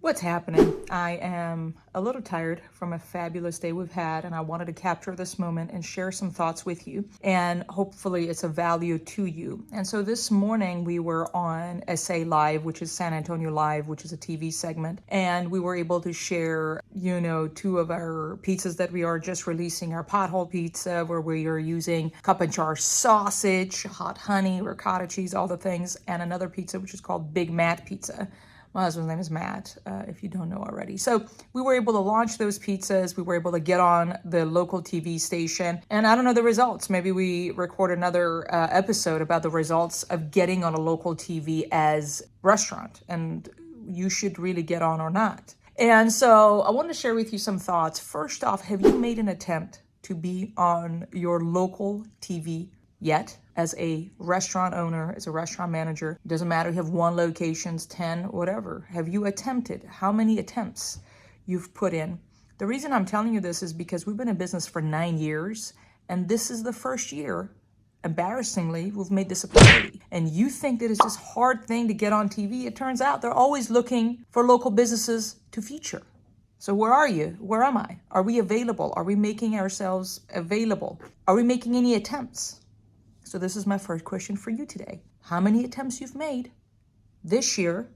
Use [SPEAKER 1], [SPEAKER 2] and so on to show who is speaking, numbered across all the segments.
[SPEAKER 1] What's happening? I am a little tired from a fabulous day we've had, and I wanted to capture this moment and share some thoughts with you, and hopefully it's of value to you. And so this morning we were on SA Live, which is San Antonio Live, which is a TV segment, and we were able to share, two of our pizzas that we are just releasing, our pothole pizza, where we are using cup and char sausage, hot honey, ricotta cheese, all the things, and another pizza which is called Big Matt Pizza. My husband's name is Matt, if you don't know already. So we were able to launch those pizzas. We were able to get on the local TV station. And I don't know the results. Maybe we record another episode about the results of getting on a local TV as restaurant. And you should really get on or not. And so I want to share with you some thoughts. First off, have you made an attempt to be on your local TV yet? As a restaurant owner, as a restaurant manager, it doesn't matter if you have 1 locations, 10, whatever. Have you attempted? How many attempts you've put in? The reason I'm telling you this is because we've been in business for 9 years, and this is the first year, embarrassingly, we've made this a priority. And you think that it's this hard thing to get on TV. It turns out they're always looking for local businesses to feature. So where are you? Where am I? Are we available? Are we making ourselves available? Are we making any attempts? So this is my first question for you today. How many attempts you've made this year,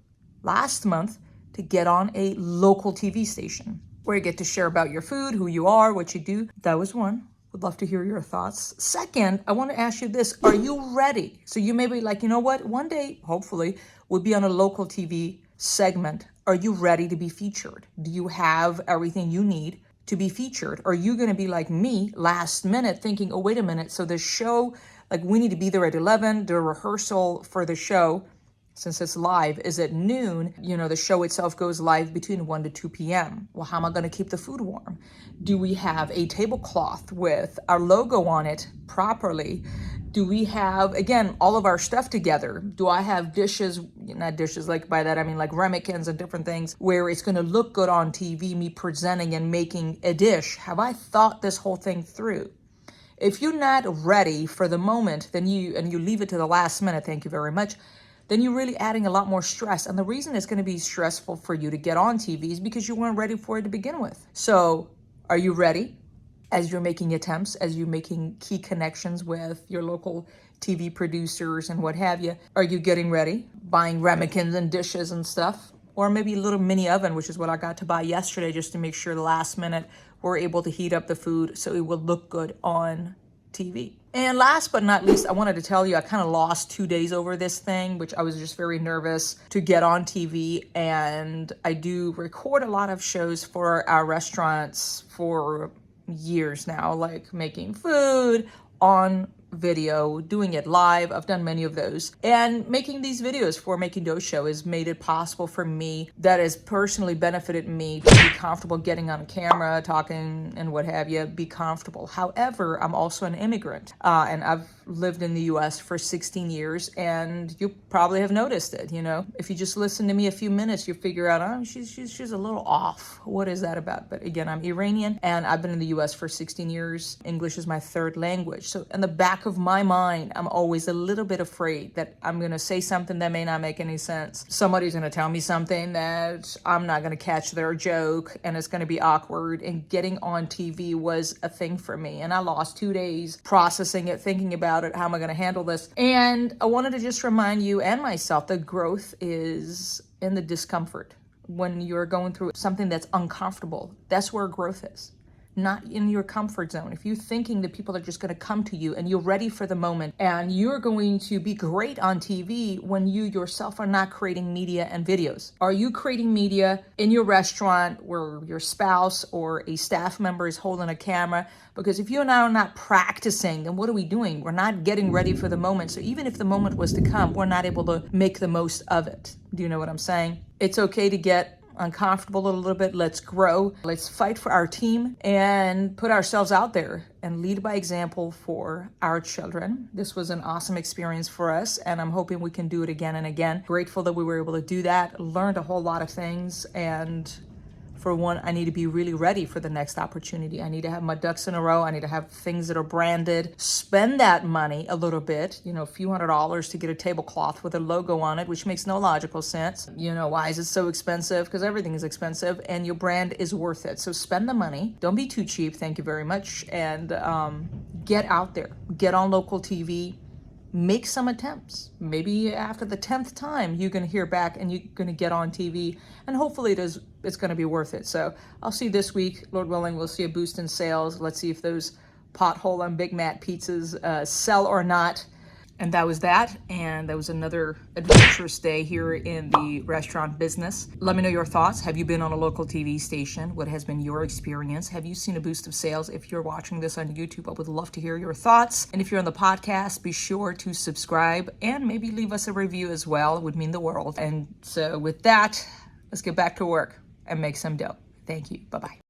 [SPEAKER 1] last month, to get on a local TV station where you get to share about your food, who you are, what you do? That was one. Would love to hear your thoughts. Second, I want to ask you this. Are you ready? So you may be like, you know what? One day, hopefully, we'll be on a local TV segment. Are you ready to be featured? Do you have everything you need to be featured? Are you going to be like me last minute thinking, oh, wait a minute. So the show, like we need to be there at 11. The rehearsal for the show, since it's live, is at noon. The show itself goes live between 1 to 2 p.m. Well, how am I going to keep the food warm? Do we have a tablecloth with our logo on it properly? Do we have, again, all of our stuff together? Do I have dishes, not dishes, like by that I mean like ramekins and different things where it's going to look good on TV, me presenting and making a dish? Have I thought this whole thing through? If you're not ready for the moment, then you leave it to the last minute, thank you very much, then you're really adding a lot more stress. And the reason it's going to be stressful for you to get on TV is because you weren't ready for it to begin with. So are you ready? As you're making attempts, as you're making key connections with your local TV producers and what have you, are you getting ready? Buying ramekins and dishes and stuff? Or maybe a little mini oven, which is what I got to buy yesterday just to make sure the last minute we're able to heat up the food so it will look good on TV. And last but not least, I wanted to tell you I kind of lost 2 days over this thing, which I was just very nervous to get on TV. And I do record a lot of shows for our restaurants for years now, like making food on video, doing it live. I've done many of those. And making these videos for Making Dough Show has made it possible for me, that has personally benefited me to be comfortable getting on camera, talking and what have you, be comfortable. However, I'm also an immigrant and I've lived in the US for 16 years, and you probably have noticed it. If you just listen to me a few minutes, you figure out, oh, she's a little off. What is that about? But again, I'm Iranian and I've been in the US for 16 years. English is my 3rd language. So in the back of my mind, I'm always a little bit afraid that I'm going to say something that may not make any sense. Somebody's going to tell me something that I'm not going to catch their joke, and it's going to be awkward. And getting on TV was a thing for me. And I lost 2 days processing it, thinking about it. How am I going to handle this? And I wanted to just remind you and myself that growth is in the discomfort. When you're going through something that's uncomfortable, that's where growth is. Not in your comfort zone. If you're thinking that people are just going to come to you and you're ready for the moment and you're going to be great on TV when you yourself are not creating media and videos. Are you creating media in your restaurant where your spouse or a staff member is holding a camera? Because if you and I are not practicing, then what are we doing? We're not getting ready for the moment. So even if the moment was to come, we're not able to make the most of it. Do you know what I'm saying? It's okay to get uncomfortable a little bit. Let's grow. Let's fight for our team and put ourselves out there and lead by example for our children. This was an awesome experience for us, and I'm hoping we can do it again and again. Grateful that we were able to do that. Learned a whole lot of things, and for one, I need to be really ready for the next opportunity. I need to have my ducks in a row. I need to have things that are branded. Spend that money a little bit, a few $100s to get a tablecloth with a logo on it, which makes no logical sense. Why is it so expensive? Because everything is expensive and your brand is worth it. So spend the money. Don't be too cheap. Thank you very much. And get out there. Get on local TV. Make some attempts. Maybe after the 10th time, you're going to hear back and you're going to get on TV, and hopefully it's going to be worth it. So I'll see you this week. Lord willing, we'll see a boost in sales. Let's see if those pothole and Big Mac pizzas sell or not. And that was that. And that was another adventurous day here in the restaurant business. Let me know your thoughts. Have you been on a local TV station? What has been your experience? Have you seen a boost of sales? If you're watching this on YouTube, I would love to hear your thoughts. And if you're on the podcast, be sure to subscribe and maybe leave us a review as well. It would mean the world. And so with that, let's get back to work and make some dough. Thank you. Bye-bye.